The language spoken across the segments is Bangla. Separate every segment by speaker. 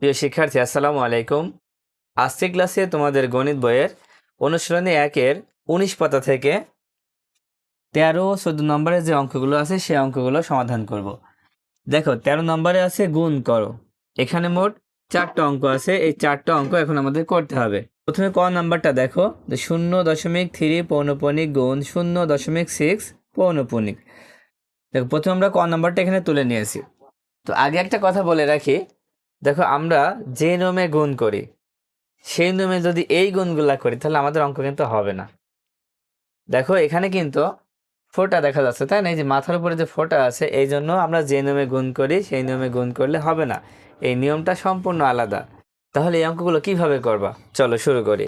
Speaker 1: প্রিয় শিক্ষার্থী, আসসালামু আলাইকুম। আজকের ক্লাসে তোমাদের গণিত বইয়ের অনুশীলনী 1-এর 19 পাতা থেকে 13-14 নম্বরের যে অঙ্কগুলো আছে সেই অঙ্কগুলো সমাধান করব। দেখো, 13 নম্বরে আছে গুণ করো। এখানে মোট 4টা অঙ্ক আছে। এই 4টা অঙ্ক এখন আমাদের করতে হবে। প্রথমে ক নাম্বারটা দেখো, 0.3 পৌনঃপুনিক গুণ 0.6 পৌনঃপুনিক। দেখো, প্রথমে আমরা ক নাম্বারটা এখানে তুলে নিয়েছি। তো আগে একটা কথা বলে রাখি, দেখো আমরা যে নিয়মে গুণ করি সেই নিয়মে যদি এই গুণগুলা করি তাহলে আমাদের অঙ্ক কিন্তু হবে না। দেখো, এখানে কিন্তু ফোঁটা দেখা যাচ্ছে, তাই না? এই যে মাথার উপরে যে ফোঁটা আছে, এই জন্য আমরা যে নিয়মে গুণ করি সেই নিয়মে গুণ করলে হবে না। এই নিয়মটা সম্পূর্ণ আলাদা। তাহলে এই অঙ্কগুলো কিভাবে করবা, চলো শুরু করি।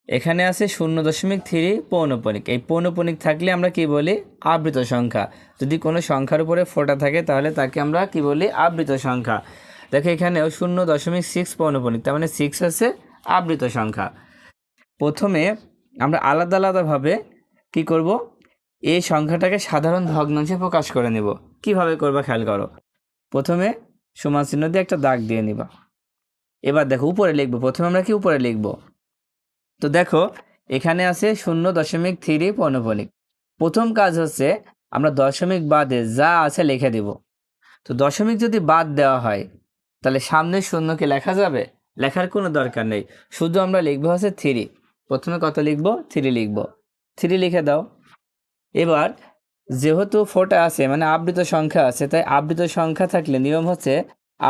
Speaker 1: এখানে আছে 0.3 পৌনঃপুনিক। এই পৌনঃপুনিক থাকলে আমরা কি বলি? আবৃত সংখ্যা। যদি কোনো সংখ্যার উপরে ফোঁটা থাকে তাহলে তাকে আমরা কি বলি? আবৃত সংখ্যা। দেখো, এখানেও 0.6 পৌনঃপুনিক, তার মানে 6 আছে আবৃত সংখ্যা। প্রথমে আমরা আলাদা আলাদাভাবে কি করব? এই সংখ্যাটাকে সাধারণ ভগ্নাংশে প্রকাশ করে নেব। কিভাবে করবা খেয়াল করো। প্রথমে সমান চিহ্ন দিয়ে একটা দাগ দিয়ে নিবা। এবার দেখো, উপরে লিখবো। প্রথমে আমরা কি উপরে লিখবো? তো দেখো, এখানে আছে 0.3 পৌনঃপুনিক। প্রথম কাজ হচ্ছে আমরা দশমিক বাদে যা আছে লিখে দিব। তো দশমিক যদি বাদ দেওয়া হয় তাহলে সামনে শূন্য কি লেখা যাবে? লেখার কোনো দরকার নেই। শুধু আমরা লিখবো হচ্ছে 3। প্রথমে কত লিখবো? 3 লিখবো। 3 লিখে দাও। এবার যেহেতু ফোঁটা আছে মানে আবৃত সংখ্যা আছে, তাই আবৃত সংখ্যা থাকলে নিয়ম হচ্ছে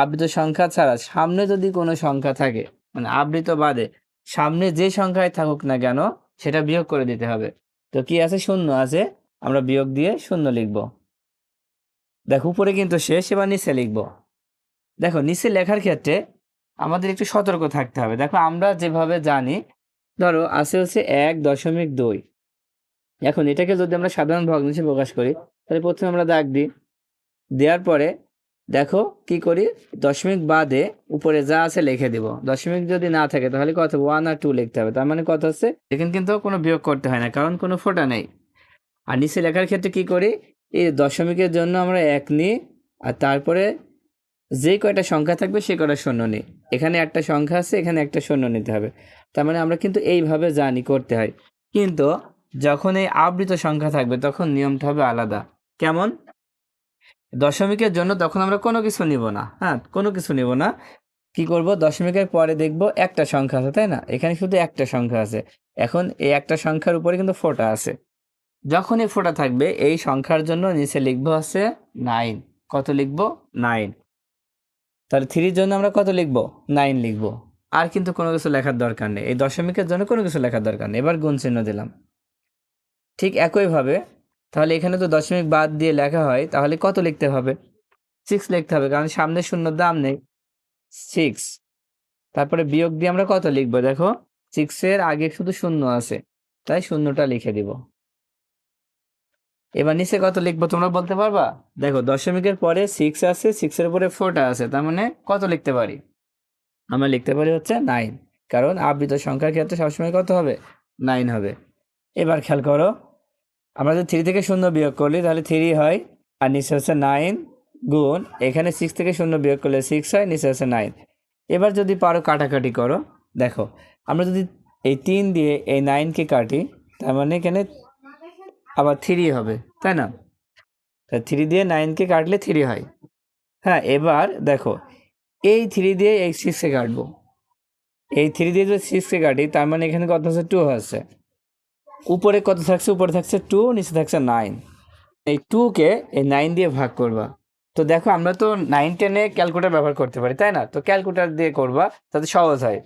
Speaker 1: আবৃত সংখ্যা ছাড়া সামনে যদি কোনো সংখ্যা থাকে, মানে আবৃত বাদে সামনে যে সংখ্যায় থাকুক না কেন সেটা বিয়োগ করে দিতে হবে। তো কি আছে? শূন্য আছে, আমরা বিয়োগ দিয়ে শূন্য লিখব। দেখো, উপরে কিন্তু শেষ। এবার নিচে লিখব। দেখো, নিচে লেখার ক্ষেত্রে আমাদের একটু সতর্ক থাকতে হবে। দেখো, আমরা যেভাবে জানি, ধরো আছে হচ্ছে 1.2। এখন এটাকে যদি আমরা সাধারণ ভগ্নাংশে প্রকাশ করি তাহলে প্রথমে আমরা দাগ দিই। দেওয়ার পরে দেখো কি করি? দশমিক বাদে উপরে যা আছে লিখে দিব। দশমিক যদি না থাকে তাহলে কত? 1 আর 2 লিখতে হবে। তার মানে কত হচ্ছে? এখানে কিন্তু কোনো বিয়োগ করতে হয় না, কারণ কোনো ফোঁটা নেই। আর নিচে লেখার ক্ষেত্রে কি করি? এই দশমিকের জন্য আমরা 1 নিই, আর তারপরে যে কয়টা সংখ্যা থাকবে সে কয়টা শূন্য নিই। এখানে একটা সংখ্যা আছে, এখানে একটা শূন্য নিতে হবে। তার মানে আমরা কিন্তু এইভাবে জানি করতে হয়। কিন্তু যখন এই আবৃত সংখ্যা থাকবে তখন নিয়মটা হবে আলাদা। কেমন? দশমিকের জন্য তখন আমরা কোনো কিছু নিব না। হ্যাঁ, কোনো কিছু নিব না। কি করব? দশমিকের পরে দেখব একটা সংখ্যা আছে, তাই না? এখানে শুধু একটা সংখ্যা আছে। এখন এই একটা সংখ্যার উপরে কিন্তু ফোঁটা আছে। যখনই ফোঁটা থাকবে এই সংখ্যার জন্য নিচে লিখবো আছে 9। কত লিখবো? 9। তাহলে 3 জন্য আমরা কত লিখবো? 9 লিখবো। আর কিন্তু কোনো কিছু লেখার দরকার নেই। এই দশমিকের জন্য কোনো কিছু লেখার দরকার নেই। এবার গুণ চিহ্ন দিলাম। ঠিক একইভাবে তাহলে এখানে তো দশমিক বাদ দিয়ে লেখা হয়, তাহলে কত লিখতে হবে? 6 লিখতে হবে, কারণ সামনে শূন্যর দাম নেই। 6। তারপরে বিয়োগ দিয়ে আমরা কত লিখবো? দেখো, 6 এর আগে শুধু শূন্য আছে, তাই শূন্যটা লিখে দিব। এবার নিচে কত লিখবো তোমরা বলতে পারবা? দেখো, দশমিকের পরে 6 আছে, 6 এর উপরে 4টা আছে, তার মানে কত লিখতে পারি? আমরা লিখতে পারি হচ্ছে 9, কারণ আবৃত সংখ্যার ক্ষেত্রে সবসময় কত হবে? 9 হবে। এবার খেয়াল করো, আমরা যদি 3 থেকে 0 বিয়োগ করি তাহলে 3 হয়, আর নিচে হচ্ছে 9 গুণ এখানে 6 থেকে 0 বিয়োগ করলে 6 হয়, নিচে হচ্ছে 9। এবার যদি পারো কাটাকাটি করো। দেখো, আমরা যদি এই 3 দিয়ে এই 9কে কাটি, তার মানে এখানে আবার 3 হবে, তাই না? তা 3 দিয়ে 9কে কাটলে 3 হয়। হ্যাঁ, এবার দেখো, এই 3 দিয়ে এই 6কে কাটবো। এই 3 দিয়ে যদি 6কে কাটি তার মানে এখানে কত হচ্ছে? 2 হচ্ছে। উপরে কত থাকছে? উপরে থাকছে 2, নিচে থাকছে 9। এই 2কে এই 9 দিয়ে ভাগ করবা। তো দেখো, আমরা তো 9 10-এ ক্যালকুলেটর ব্যবহার করতে পারি, তাই না? তো ক্যালকুলেটর দিয়ে করবা, তাতে সহজ হয়।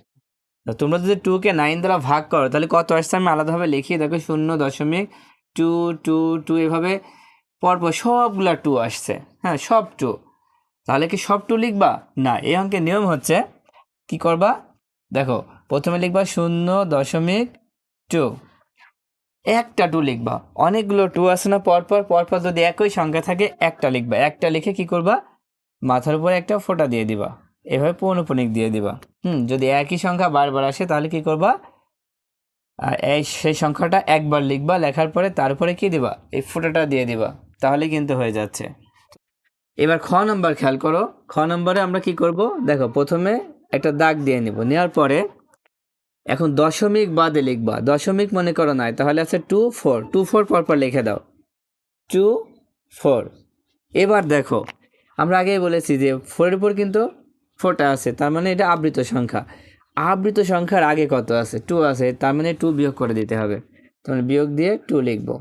Speaker 1: তো তোমরা যদি 2কে 9 দ্বারা ভাগ করো তাহলে কত আসছে আমি আলাদাভাবে লিখি। দেখো, 0.222 এভাবে পরপর সবগুলা 2 আসছে। হ্যাঁ, সব 2। তাহলে কি সব 2 লিখবা? না, এই অঙ্কের নিয়ম হচ্ছে কি করবা? দেখো, প্রথমে লিখবা 0.2, একটা 2 লিখবা। অনেকগুলো 2 আছে না পরপর পরপর, যদি একই সংখ্যা থাকে একটা লিখবা। একটা লিখে কি করবা? মাথার উপরে একটা ফোঁটা দিয়ে দিবা। এভাবে পৌনঃপুনিক দিয়ে দিবা। যদি একই সংখ্যা বারবার আসে তাহলে কি করবা? সেই সংখ্যাটা একবার লিখবা, লেখার পরে তারপরে কি দিবা? এই ফোঁটাটা দিয়ে দিবা। তাহলে কিন্তু হয়ে যাচ্ছে। এবার খ নম্বর খেয়াল করো, খ নম্বরে আমরা কি করব, দেখো প্রথমে একটা দাগ দিয়ে নিব, নেওয়ার পরে এখন দশমিক বাদে লিখবা, দশমিক মনে করো নাই, তাহলে আছে 2 4, 2 4 পরপর লিখে দাও, 2 4। এবার দেখো আমরা আগেই বলেছি যে 4-এর উপর কিন্তু ফোঁটা আছে, তার মানে এটা আবৃত সংখ্যা। আবৃত সংখ্যার আগে কত আছে, 2 আছে, তার মানে 2 বিয়োগ করে দিতে হবে, তার মানে বিয়োগ দিয়ে 2 লিখবো।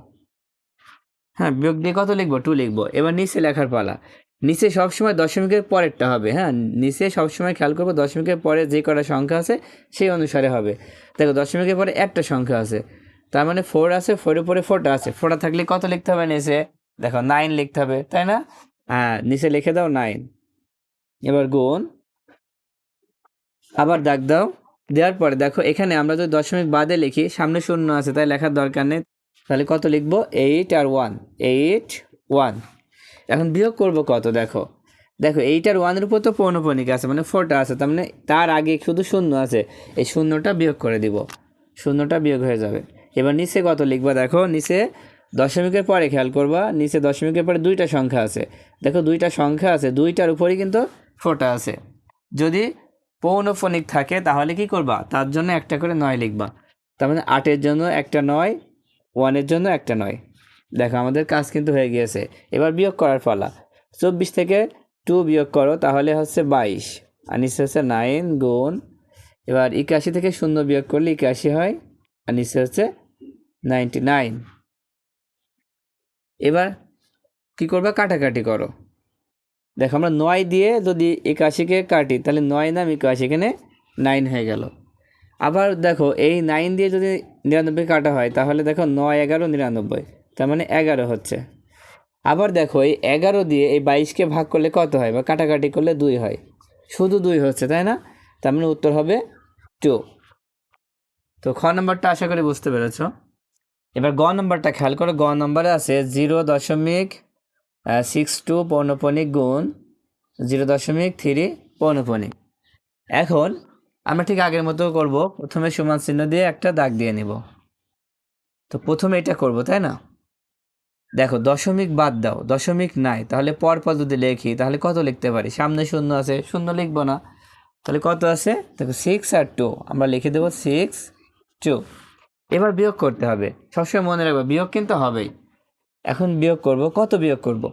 Speaker 1: হ্যাঁ, বিয়োগ দিয়ে কত লিখবো, 2 লিখবো। এবার নিচে লেখার পালা, নিচে সবসময় দশমিকের পরেরটা হবে। হ্যাঁ, নিচে সবসময় খেয়াল করবো দশমিকের পরে যে কটা সংখ্যা আছে সেই অনুসারে হবে। দেখো দশমিকের পরে একটা সংখ্যা আছে, তার মানে 4 আছে, 4-এর পরে ফোঁটা আছে, ফোঁটা থাকলে কত লিখতে হবে নিচে, দেখো 9 লিখতে হবে, তাই না? হ্যাঁ, নিচে লিখে দাও 9। এবার গুণ, আবার দাগ দাও, দেওয়ার পরে দেখো এখানে আমরা যদি দশমিক বাদে লিখি, সামনে শূন্য আছে তাই লেখার দরকার নেই, তাহলে কত লিখবো, 8 আর 1, 8 1। এখন বিয়োগ করব কত, দেখো দেখো 8 আর 1-এর উপর তো পৌনঃপুনিক আছে, মানে ফোঁটা আছে, তার মানে তার আগে শুধু শূন্য আছে, এই শূন্যটা বিয়োগ করে দিব, শূন্যটা বিয়োগ হয়ে যাবে। এবার নিচে কত লিখবা, দেখো নিচে দশমিকের পরে খেয়াল করবা, নিচে দশমিকের পরে দুইটা সংখ্যা আছে, দেখো দুইটা সংখ্যা আছে, দুইটার উপরেই কিন্তু ফোঁটা আছে। যদি পৌনঃপুনিক থাকে তাহলে কি করবা, তার জন্য একটা করে 9 লিখবা, তার মানে 8-এর জন্য একটা 9, 1-এর জন্য একটা 9। দেখো আমাদের কাজ কিন্তু হয়ে গিয়েছে। এবার বিয়োগ করার পালা, 24 থেকে 2 বিয়োগ করো, তাহলে হচ্ছে 22, আর নিচে হচ্ছে 9 গুণ, এবার 81 থেকে 0 বিয়োগ করলে 81 হয়, আর নিচে হচ্ছে 99। এবার কি করবা, কাটাকাটি করো, দেখো আমরা 9 দিয়ে যদি 81-কে কাটি তাহলে 9 নাম 81, এখানে 9 হয়ে গেল। আবার দেখো এই 9 দিয়ে যদি 99 কাটা হয় তাহলে দেখো 9 11 99, তার মানে 11 হচ্ছে। আবার দেখো এই 11 দিয়ে এই 22-কে ভাগ করলে কত হয়, বা কাটাকাটি করলে 2 হয়, শুধু 2 হচ্ছে, তাই না? তার মানে উত্তর হবে 2। তো খ নম্বরটা আশা করি বুঝতে পেরেছ। এবার গ নম্বরটা খেয়াল করো, গ নম্বরে আছে 0.62 পৌনঃপুনিক গুণ 0.3 পৌনঃপুনিক। এখন আমরা ঠিক আগের মতো করব, প্রথমে সমান চিহ্ন দিয়ে একটা দাগ দিয়ে নিব। তো প্রথমে এটা করব, তাই না? দেখো দশমিক বাদ দাও, দশমিক নাই, তাহলে পরপর যদি লিখি তাহলে কত লিখতে পারি, সামনে শূন্য আছে, শূন্য লিখবো না, তাহলে কত আছে, দেখো 6 আর 2, আমরা লিখে দেবো 6 2। এবার বিয়োগ করতে হবে, সবসময় মনে রাখবে বিয়োগ কিন্তু হবেই। এখন বিয়োগ করব, কত বিয়োগ করব,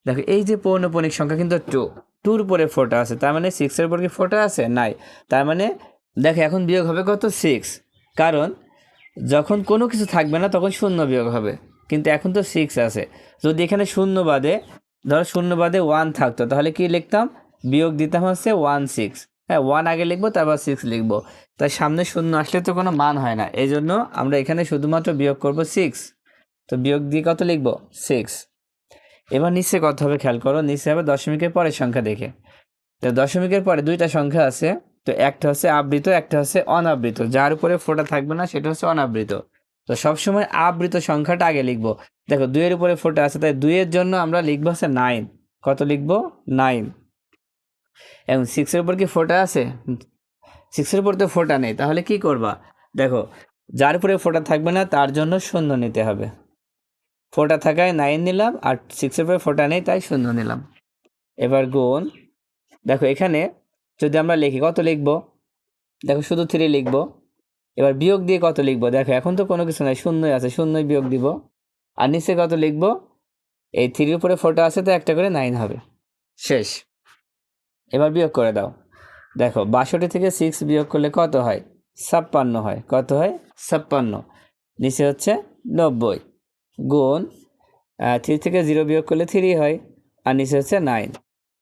Speaker 1: দেখো এই যে পৌনঃপুনিক সংখ্যা কিন্তু 2-র উপরে ফোঁটা আছে, তার মানে 6-এর উপর কি ফোঁটা আছে, নাই, তার মানে দেখো এখন বিয়োগ হবে কত, 6, কারণ যখন কোনো কিছু থাকবে না তখন শূন্য বিয়োগ হবে, কিন্তু এখন তো 6 আছে। যদি এখানে শূন্য বাদে, ধরো শূন্য বাদে 1 থাকতো তাহলে কি লিখতাম, বিয়োগ দিতাম হচ্ছে 1 6, হ্যাঁ 1 আগে লিখবো তারপর 6 লিখবো, তাই সামনে শূন্য আসলে তো কোনো মান হয় না, এই জন্য আমরা এখানে শুধুমাত্র বিয়োগ করব 6। তো বিয়োগ দিয়ে কত লিখবো, 6। এবার নিচে কত হবে খেয়াল করো, নিচে হবে দশমিকের পরের সংখ্যা দেখে, তো দশমিকের পরে দুইটা সংখ্যা আছে, তো একটা হচ্ছে আবৃত, একটা হচ্ছে অনাবৃত, যার উপরে ফোঁটা থাকবে না সেটা হচ্ছে অনাবৃত। তো সবসময় আবৃত সংখ্যাটা আগে লিখবো, দেখো 2-এর উপরে ফোঁটা আছে, তাই 2-এর জন্য আমরা লিখবো হচ্ছে 9, কত লিখবো, 9। এবং 6-এর উপর কি ফোঁটা আছে, 6-এর উপর তো ফোঁটা নেই, তাহলে কি করবা, দেখো যার উপরে ফোঁটা থাকবে না তার জন্য শূন্য নিতে হবে, ফোঁটা থাকায় 9 নিলাম, আর 6-এর উপরে ফোঁটা নেই তাই শূন্য নিলাম। এবার গুণ, দেখো এখানে যদি আমরা লিখি কত লিখবো, দেখো শুধু 3 লিখবো। এবার বিয়োগ দিয়ে কত লিখবো, দেখো এখন তো কোনো কিছু নাই, শূন্যই আছে, শূন্যই বিয়োগ দিব, আর নিচে কত লিখবো, এই 3-র উপরে ফোঁটা আছে তো একটা করে 9 হবে, শেষ। এবার বিয়োগ করে দাও, দেখো 62 থেকে 6 বিয়োগ করলে কত হয়, 56 হয়, কত হয়, 56, নিচে হচ্ছে 90, গুণ 3 থেকে 0 বিয়োগ করলে 3 হয়, আর নিচে হচ্ছে 9।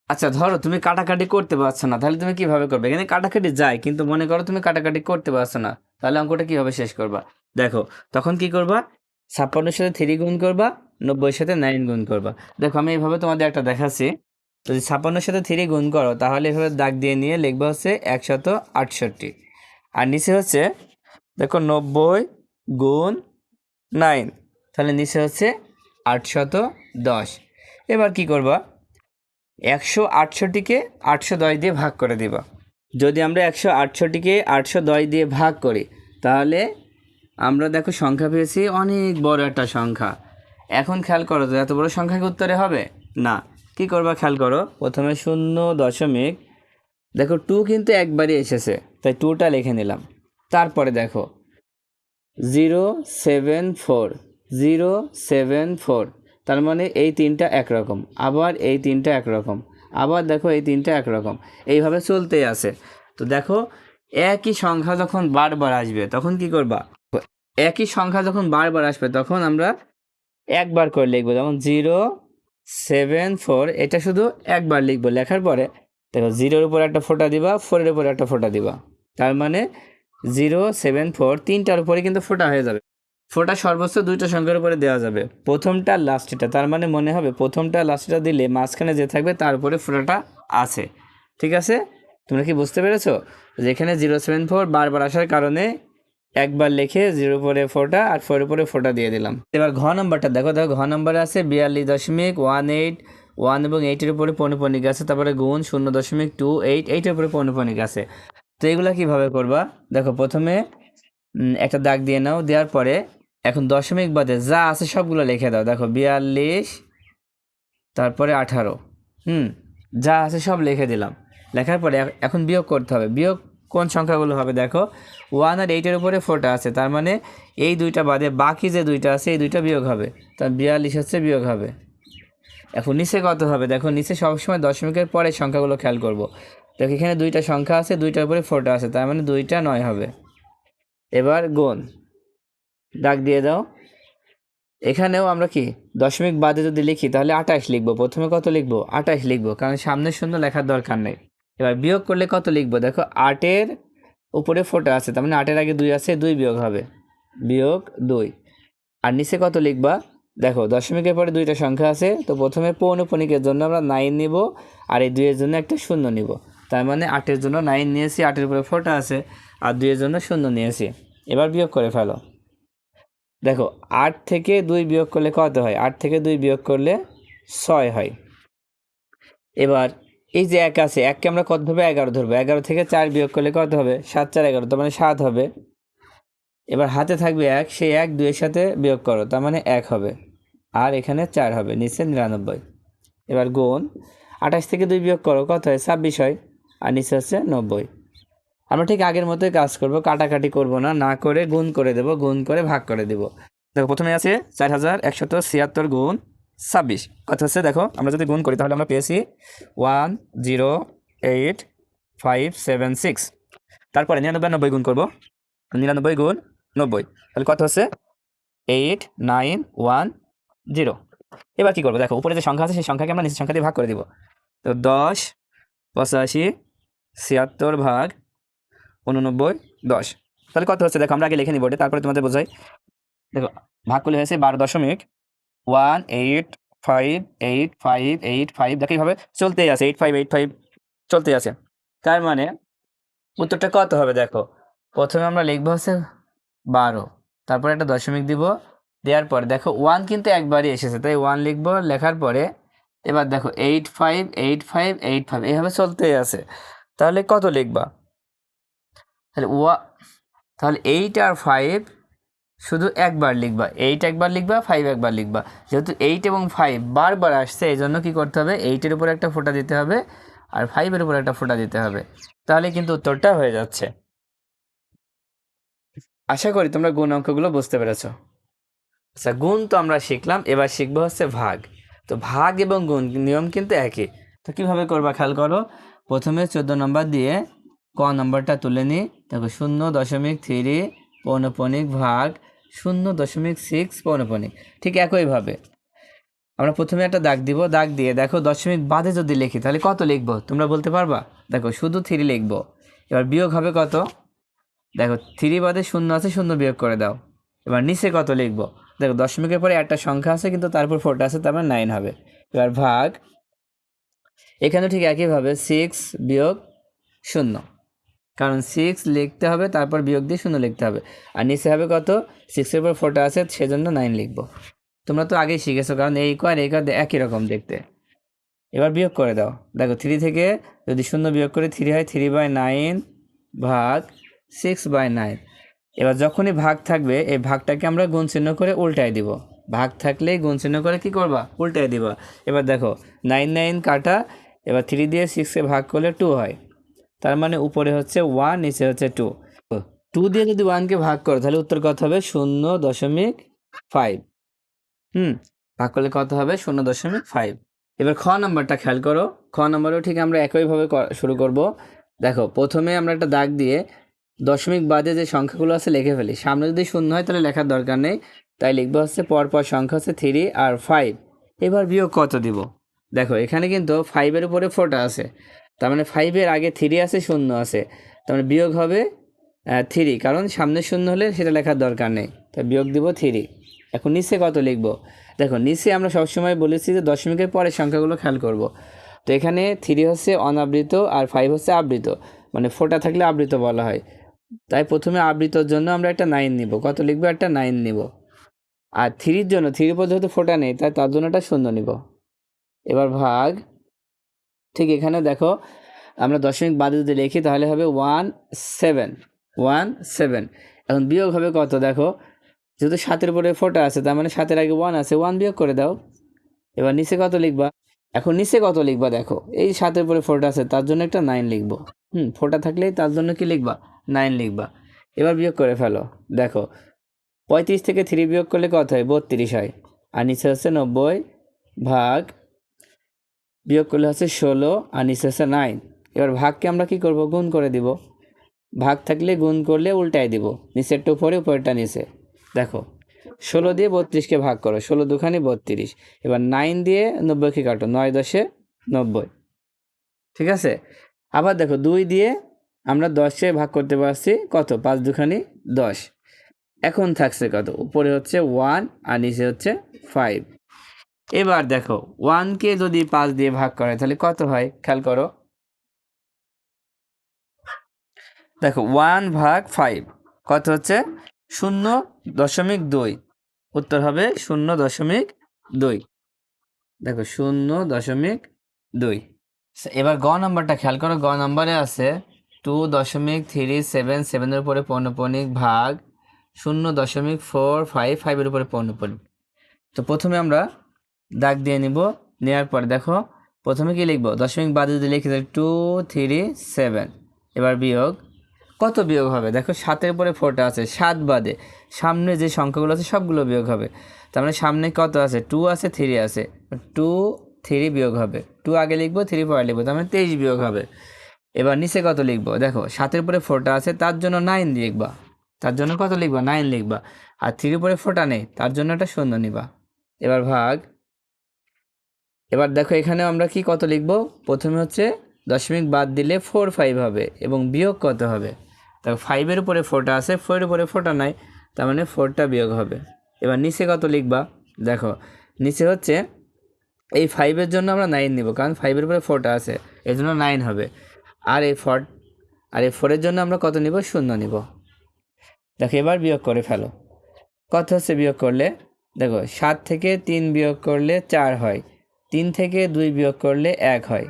Speaker 1: আচ্ছা ধরো তুমি কাটাকাটি করতে পারছো না, তাহলে তুমি কিভাবে করবে, এখানে কাটাকাটি যায় কিন্তু মনে করো তুমি কাটাকাটি করতে পারছো না, তাহলে অঙ্কটা কিভাবে শেষ করবা, দেখো তখন কি করবা, 56-এর সাথে 3 গুণ করবা, 90-এর সাথে 9 গুণ করবা। দেখো আমি এইভাবে তোমাদের একটা দেখাচ্ছি, যদি 56-এর সাথে 3 গুণ করো তাহলে এভাবে দাগ দিয়ে নিয়ে লিখবা হচ্ছে 168, আর নিচে হচ্ছে দেখো 90 গুণ 9, তাহলে নিচে হচ্ছে 810। এবার কি করবা, 168কে 810 দিয়ে ভাগ করে দিবা। যদি আমরা 168কে 810 দিয়ে ভাগ করি তাহলে আমরা দেখো সংখ্যা পেয়েছি অনেক বড় একটা সংখ্যা। এখন খেয়াল করো তো এত বড় সংখ্যা কি উত্তরে হবে না, কি করবা খেয়াল করো, প্রথমে 0 দশমিক, দেখো 2 কিন্তু একবারই এসেছে তাই 2টা লিখে নিলাম। তারপরে দেখো 074, 074, তার মানে এই তিনটা একরকম, আবার এই তিনটা একরকম, আবার দেখো এই তিনটা একরকম, এইভাবে চলতেই আছে। তো দেখো একই সংখ্যা যখন বারবার আসবে তখন কি করবা, একই সংখ্যা যখন বারবার আসবে তখন আমরা একবার করে লিখবো, যেমন 074, এটা শুধু একবার লিখবো। লেখার পরে দেখো 0-এর উপর একটা ফোঁটা দিবা, 4-এর উপর একটা ফোঁটা দিবা, তার মানে 074, তিনটার উপরে কিন্তু ফোঁটা হয়ে যাবে। ফোঁটা সর্বোচ্চ 2টা সংখ্যার উপরে দেওয়া যাবে, প্রথমটা লাস্টেটা, তার মানে মনে হবে প্রথমটা লাস্টেটা দিলে মাঝখানে যে থাকবে তার উপরে ফোঁটাটা আছে। ঠিক আছে, তোমরা কি বুঝতে পেরেছো? যেখানে 074 বারবার আসার কারণে একবার লিখে 0-এর উপরে ফোঁটা আর 4-এর উপরে ফোঁটা দিয়ে দিলাম। এবার ঘ নাম্বারটা দেখো, ঘ নাম্বারে আছে 42.18, 1 এবং 8-এর উপরে পৌনঃপুনিক আছে, তারপরে গুণ 0.28, 8-এর উপরে পৌনঃপুনিক আছে। তো এগুলা কিভাবে করবা, দেখো প্রথমে একটা দাগ দিয়ে নাও, দেওয়ার পরে এখন দশমিক বাদে যা আছে সবগুলো লিখে দাও। দেখো 42, তারপরে 18, যা আছে সব লিখে দিলাম। লেখার পরে এখন বিয়োগ করতে হবে। বিয়োগ কোন সংখ্যাগুলো হবে, দেখো 1 আর 8-এর উপরে ফোঁটা আছে, তার মানে এই দুইটা বাদে বাকি যে দুইটা আছে এই দুইটা বিয়োগ হবে, তার 42 হচ্ছে বিয়োগ হবে। এখন নিচে কত হবে, দেখো নিচে সবসময় দশমিকের পরে সংখ্যাগুলো খেয়াল করব। দেখো এখানে দুইটা সংখ্যা আছে, দুইটার উপরে ফোঁটা আছে, তার মানে 2টা 9 হবে। এবার গুণ, দাগ দিয়ে দাও। এখানেও আমরা কি দশমিক বাদে যদি লিখি তাহলে 28 লিখবো। প্রথমে কত লিখবো, 28 লিখবো, কারণ সামনে শূন্য লেখার দরকার নেই। এবার বিয়োগ করলে কত লিখবো, দেখো 8-এর উপরে ফোঁটা আছে, তার মানে 8-এর আগে 2 আছে, 2 বিয়োগ হবে, বিয়োগ 2। আর নিচে কত লিখবা, দেখো দশমিকের পরে দুইটা সংখ্যা আছে, তো প্রথমে পৌনঃপুনিকের জন্য আমরা 9 নিব, আর এই 2-এর জন্য একটা শূন্য নিব, তার মানে 8-এর জন্য 9 নিয়েছি, 8-এর উপরে ফোঁটা আছে, আর 2-এর জন্য শূন্য নিয়েছি। এবার বিয়োগ করে ফেলো। দেখো 8 থেকে 2 বিয়োগ করলে কত হয়, 8 থেকে 2 বিয়োগ করলে 6 হয়। এবার এই যে 1 আছে, 1কে আমরা কত ধরবো, 11 ধরবো। 11 থেকে 4 বিয়োগ করলে কত হবে, 7 4 11, তার মানে 7 হবে। এবার হাতে থাকবে 1, সেই 1 2-এর সাথে বিয়োগ করো, তার মানে 1 হবে, আর এখানে 4 হবে, নিচে 99। এবার গুণ, 28 থেকে 2 বিয়োগ করো, কত হয়, 26 হয়, আর নিচে হচ্ছে 90। আমরা ঠিক আগের মতোই কাজ করব, কাটাকাটি করব না, না করে গুণ করে দেব, গুণ করে ভাগ করে দেব। দেখো প্রথমে আছে 4176 গুণ 26, কত হচ্ছে, দেখো আমরা যদি গুণ করি তাহলে আমরা পেয়েছি 108,576। তারপরে 99 গুণ করব, 99 গুণ 90, তাহলে কত হচ্ছে 8910। এবার কি করবো, দেখো উপরে যে সংখ্যা আছে সেই সংখ্যাকে আমরা নিচের সংখ্যা দিয়ে ভাগ করে দিব। তো 10 85 76 ভাগ 89 10, তাহলে কত হচ্ছে, দেখো আমরা আগে লিখে নিই বোর্ডে, তারপরে তোমাদের বোঝাই। দেখো ভাগ করলে হয়েছে 12.1858585, দেখো এইভাবে চলতেই আছে, 8585 চলতেই আছে। তার মানে উত্তরটা কত হবে, দেখো প্রথমে আমরা লিখবো হচ্ছে 12, তারপরে একটা দশমিক দিব, দেওয়ার পরে দেখো 1 কিন্তু একবারই এসেছে তাই 1 লিখবো। লেখার পরে এবার দেখো 858585 এইভাবে চলতেই আছে, তাহলে কত লিখবা, তাহলে তাহলে 8 আর 5 শুধু একবার লিখবা, 8 একবার লিখবা, 5 একবার লিখবা। যেহেতু 8 এবং 5 বারবার আসছে এই জন্য কী করতে হবে, 8-এর উপর একটা ফোঁটা দিতে হবে আর 5-এর উপর একটা ফোঁটা দিতে হবে, তাহলে কিন্তু উত্তরটা হয়ে যাচ্ছে। আশা করি তোমরা গুণ অঙ্কগুলো বুঝতে পেরেছো। আচ্ছা গুণ তো আমরা শিখলাম, এবার শিখবো হচ্ছে ভাগ। তো ভাগ এবং গুণ নিয়ম কিন্তু একই। তো কীভাবে করবা খেয়াল করো, প্রথমে 14 নম্বর দিয়ে ক নম্বরটা তুলে নিই। দেখো 0.3 পৌনঃপুনিক ভাগ 0.6 পৌনঃপুনিক, ঠিক একইভাবে আমরা প্রথমে একটা দাগ দিব, দাগ দিয়ে দেখো দশমিক বাদে যদি লিখি তাহলে কত লিখবো তোমরা বলতে পারবা, দেখো শুধু 3 লিখবো। এবার বিয়োগ হবে কত, দেখো 3 বাদে 0 আছে, 0 বিয়োগ করে দাও। এবার নিচে কত লিখবো, দেখো দশমিকের পরে একটা সংখ্যা আছে কিন্তু তারপর ফোঁটা আছে, তার মানে 9 হবে। এবার ভাগ, এখানে ঠিক একইভাবে 6 বিয়োগ 0, কারণ 6 লিখতে হবে তারপর বিয়োগ দিয়ে 0 লিখতে হবে, আর নিচে হবে কত, 6-এর উপর ফোঁটা আছে সেজন্য 9 লিখবো। তোমরা তো আগেই শিখেছো, কারণ এই কর এই কর একই রকম দেখতে। এবার বিয়োগ করে দাও, দেখো 3 থেকে যদি 0 বিয়োগ করে 3 হয়, 3/9 ভাগ 6/9। এবার যখনই ভাগ থাকবে এই ভাগটাকে আমরা গুণ চিহ্ন করে উল্টায় দিব, ভাগ থাকলে গুণ চিহ্ন করে কি করবা, উল্টাই দিবা। এবার দেখো 9 9 কাটা, এবার 3 দিয়ে 6কে ভাগ করলে 2 হয়, তার মানে উপরে হচ্ছে 1, নিচে হচ্ছে 2। 2 দিয়ে যদি 1কে ভাগ করো তাহলে উত্তর কত হবে, 0.5। ভাগ করলে কত হবে, 0.5। এবার খ নাম্বারটা খেয়াল করো, খ নাম্বারও ঠিক আমরা একইভাবে শুরু করব। দেখো প্রথমে আমরা একটা দাগ দিয়ে দশমিক বাদে যে সংখ্যাগুলো আছে লিখে ফেলি। সামনে যদি শূন্য হয় তাহলে লেখার দরকার নেই, তাই লিখবো হচ্ছে পরপর সংখ্যা হচ্ছে 3 আর 5। এবার বিয়োগ কত দিব, দেখো এখানে কিন্তু 5-এর উপরে 4টা আছে, তার মানে 5-এর আগে 3 আছে, শূন্য আছে, তার মানে বিয়োগ হবে 3, কারণ সামনে শূন্য হলে সেটা লেখার দরকার নেই, তাই বিয়োগ দিব 3। এখন নিচে কত লিখবো, দেখো নিচে আমরা সবসময় বলেছি যে দশমিকের পরের সংখ্যাগুলো খেয়াল করব। তো এখানে 3 হচ্ছে অনাবৃত আর 5 হচ্ছে আবৃত, মানে 4টা থাকলে আবৃত বলা হয়, তাই প্রথমে আবৃতর জন্য আমরা একটা 9 নিব। কত লিখবো, একটা 9 নিব। আর 3-র জন্য, 3-র উপর যেহেতু 4টা নেই তাই তার জন্য একটা শূন্য নিব। এবার ভাগ, ঠিক এখানে দেখো আমরা দশমিক বাদে যদি লিখি তাহলে হবে 17। এখন বিয়োগ হবে কত, দেখো যেহেতু 7-এর উপরে 4টা আছে তার মানে 7-এর আগে 1 আছে, 1 বিয়োগ করে দাও। এবার নিচে কত লিখবা, এখন নিচে কত লিখবা, দেখো এই 7-এর উপরে 4টা আছে তার জন্য একটা 9 লিখবো। 4টা থাকলেই তার জন্য কি লিখবা, 9 লিখবা। এবার বিয়োগ করে ফেলো, দেখো 35 থেকে 3 বিয়োগ করলে কত হয়, 32 হয়। আর নিচে হচ্ছে 90 ভাগ, বিয়োগ করলে হচ্ছে 16 আর নিচে হচ্ছে 9। এবার ভাগকে আমরা কি করব, গুণ করে দিব। ভাগ থাকলে গুণ করলে উল্টাই দিব, নিচেরটা উপরে উপরেরটা নিচে। দেখো 16 দিয়ে 32কে ভাগ করো, 16 দুখানি 32। এবার 9 দিয়ে 90কে কাটো, 9 10 90। ঠিক আছে, আবার দেখো 2 দিয়ে আমরা 10-এ ভাগ করতে পারছি, কত, 5 দুখানি 10। এখন থাকছে কত, উপরে হচ্ছে 1 আর নিচে হচ্ছে 5। এবার দেখো 1কে যদি 5 দিয়ে ভাগ করে তাহলে কত হয়, খেয়াল করো। দেখো 1 ভাগ 5 কত হচ্ছে, 0.2। উত্তর হবে 0.2। দেখো 0.2। এবার গ নাম্বারটা খেয়াল করো, গ নাম্বারে আছে 2.377, 7-এর উপরে পৌনঃপুনিক ভাগ 0.455, 5-এর উপরে পৌনঃপুনিক। তো প্রথমে আমরা দাগ দিয়ে নিব, নেওয়ার পরে দেখো প্রথমে কি লিখবো, দশমিক বাদে যদি লিখি 237। এবার বিয়োগ, কত বিয়োগ হবে, দেখো 7-এর উপরে 4টা আছে, 7 বাদে সামনে যে সংখ্যাগুলো আছে সবগুলো বিয়োগ হবে। তার মানে সামনে কত আছে, 2 আছে, 3 আছে, 2 3 বিয়োগ হবে, 2 আগে লিখবো, 3 পরে লিখবো, তার মানে 23 বিয়োগ হবে। এবার নিচে কত লিখবো, দেখো 7-এর উপরে 4টা আছে তার জন্য 9 লিখবা, তার জন্য কত লিখবা, 9 লিখবা। আর 3-এর উপরে 4টা নেই তার জন্য একটা শূন্য নিবা। এবার ভাগ, এবার দেখো এখানে আমরা কি কত লিখবো, প্রথমে হচ্ছে দশমিক বাদ দিলে 4 5 হবে এবং বিয়োগ কত হবে, দেখো 5-এর উপরে 4টা আছে, 4-এর উপরে 4টা নাই, তার মানে 4টা বিয়োগ হবে। এবার নিচে কত লিখবা, দেখো নিচে হচ্ছে এই 5-এর জন্য আমরা 9 নিব, কারণ 5-এর উপরে 4টা আছে এই জন্য 9 হবে। আর এই 4-এর জন্য আমরা কত নিব, শূন্য নিব। দেখো এবার বিয়োগ করে ফেলো, কত হচ্ছে বিয়োগ করলে, দেখো 7 থেকে 3 বিয়োগ করলে 4 হয়, 3 থেকে 2 বিয়োগ করলে 1 হয়,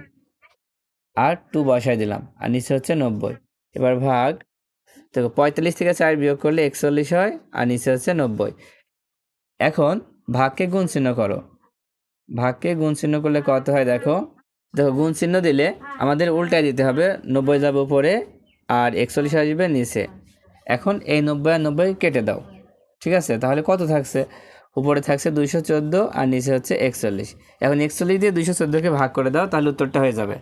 Speaker 1: আর 2 বসাই দিলাম, আর নিচে হচ্ছে 90। এবার ভাগ, দেখো 45 থেকে 4 বিয়োগ করলে 41 হয়, আর নিচে হচ্ছে 90। এখন ভাগকে গুণ চিহ্ন করো, ভাগকে গুণ চিহ্ন করলে কত হয়, দেখো দেখো গুণ চিহ্ন দিলে আমাদের উল্টায় দিতে হবে, 90 যাবে উপরে আর 41 আসবে নিচে। এখন এই 90 আর 90 কেটে দাও, ঠিক আছে, তাহলে কত থাকছে, উপরে থাকছে 214 আর নিচে হচ্ছে 41। এখন 41 দিয়ে 214কে ভাগ করে দাও, তাহলে উত্তরটা হয়ে যাবে।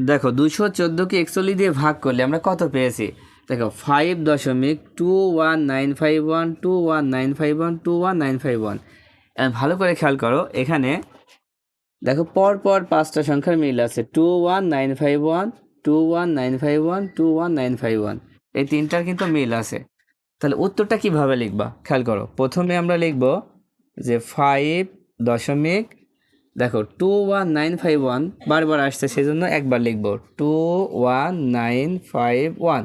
Speaker 1: দেখো 214কে 41 দিয়ে ভাগ করলে আমরা কত পেয়েছি, দেখো 5.219512195121951। ভালো করে খেয়াল করো, এখানে দেখো পর 5টা সংখ্যার মিল আছে, 21951 21951 21951, এই তিনটার কিন্তু মিল আছে। তাহলে উত্তরটা কিভাবে লিখবা, খেয়াল করো, প্রথমে আমরা লিখব যে 5 দশমিক, দেখো 21951 বারবার আসছে সেজন্য একবার লিখব 21951।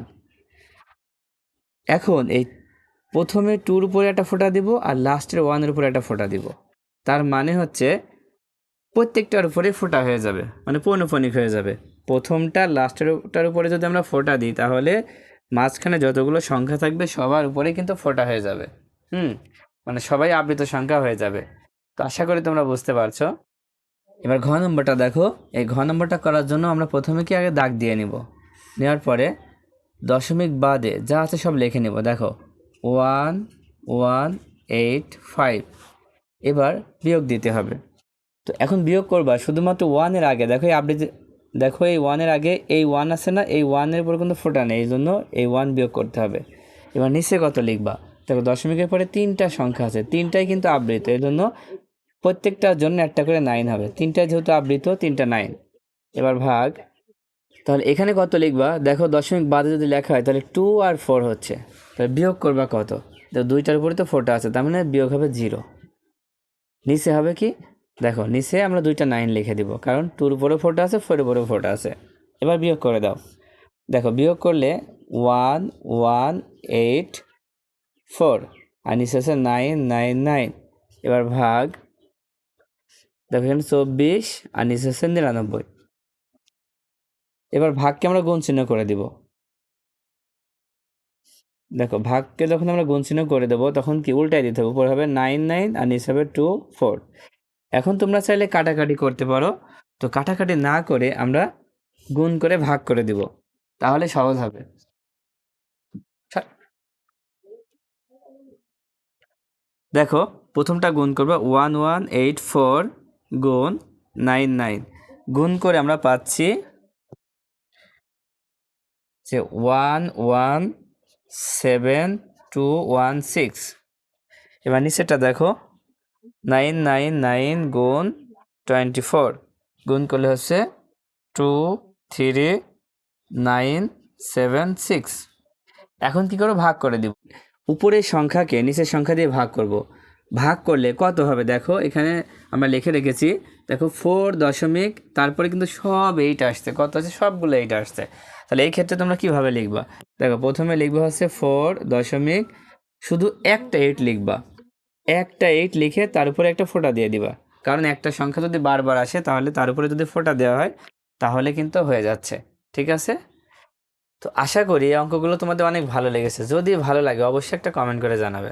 Speaker 1: এখন এই প্রথমে 2-র উপরে একটা ফোঁটা দিব আর লাস্টের 1-এর উপরে একটা ফোঁটা দিব, তার মানে হচ্ছে প্রত্যেকটার উপরে ফোঁটা হয়ে যাবে, মানে পৌনঃপুনিক হয়ে যাবে। প্রথমটা লাস্টেরটার উপরে যদি আমরা ফোঁটা দিই তাহলে মাঝখানে যতগুলো সংখ্যা থাকবে সবার উপরে কিন্তু ফোঁটা হয়ে যাবে, মানে সবাই আবৃত সংখ্যা হয়ে যাবে। তো আশা করি তোমরা বুঝতে পারছো। এবার ঘ নম্বরটা দেখো, এই ঘ নম্বরটা করার জন্য আমরা প্রথমে কি আগে দাগ দিয়ে নিব, নেওয়ার পরে দশমিক বাদে যা আছে সব লিখে নেব। দেখো 1185, এবার বিয়োগ দিতে হবে। তো এখন বিয়োগ করবা শুধুমাত্র ওয়ানের আগে, দেখো এই আপডেট, দেখো এই ওয়ানের আগে এই ওয়ান আছে না, এই ওয়ানের উপর কিন্তু ফোটা নেই, এই জন্য এই ওয়ান বিয়োগ করতে হবে। এবার নিচে কত লিখবা, দেখো দশমিকের পরে 3টা সংখ্যা আছে, 3টাই কিন্তু আবৃত, এই জন্য প্রত্যেকটার জন্য একটা করে 9 হবে, 3টাই যেহেতু আবৃত 3টা 9। এবার ভাগ, তাহলে এখানে কত লিখবা, দেখো দশমিক বাদে যদি লেখা হয় তাহলে 2 আর 4 হচ্ছে, তাহলে বিয়োগ করবা কত, দেখো 2টার উপরে তো ফোটা আছে, তার মানে বিয়োগ হবে 0। নিচে হবে কি, দেখো নিচে আমরা 2টা 9 লিখে দিব, কারণ 2-র উপরে ফোটা আছে, 4-এর উপরে ফোটা আছে। এবার বিয়োগ করে দাও, দেখো বিয়োগ করলে 1184, আর নিচে আছে 999। এবার ভাগ, দেখো এখানে 24 আর নিচে আছে 99। এবার ভাগকে আমরা গুণ চিহ্ন করে দিব। দেখো ভাগকে যখন আমরা গুণ চিহ্ন করে দেবো তখন কি উল্টাই দিতে হবে, উপর হবে 99 আর নিচে হবে 24। এখন তোমরা চাইলে কাটাকাটি করতে পারো, তো কাটাকাটি না করে আমরা গুণ করে ভাগ করে দিব, তাহলে সহজ হবে। দেখো প্রথমটা গুণ করবো 1184 গুণ 99, গুণ করে আমরা পাচ্ছি যে 117216। এবার নিচেটা দেখো 999 গুণ 24, গুণ করলে হচ্ছে 23976। এখন কি করবো, ভাগ করে দিব, উপরের সংখ্যাকে নিচের সংখ্যা দিয়ে ভাগ করব। ভাগ করলে কত হবে, দেখো এখানে আমরা লিখে রেখেছি, দেখো 4 দশমিক, তারপরে কিন্তু সব 8 আসছে, কত আছে সবগুলো 8 আসছে। তাহলে এই ক্ষেত্রে তোমরা কিভাবে লিখবা, দেখো প্রথমে লিখবা হচ্ছে 4 দশমিক, শুধু একটা 8 লিখবা, একটা 8 লিখে তার উপরে একটা ফোঁটা দিয়ে দিবা, কারণ একটা সংখ্যা যদি বারবার আসে তাহলে তার উপরে যদি ফোঁটা দেওয়া হয় তাহলে কিন্তু হয়ে যাচ্ছে। ঠিক আছে, তো আশা করি এই অঙ্কগুলো তোমাদের অনেক ভালো লেগেছে, যদি ভালো লাগে অবশ্যই একটা কমেন্ট করে জানাবে।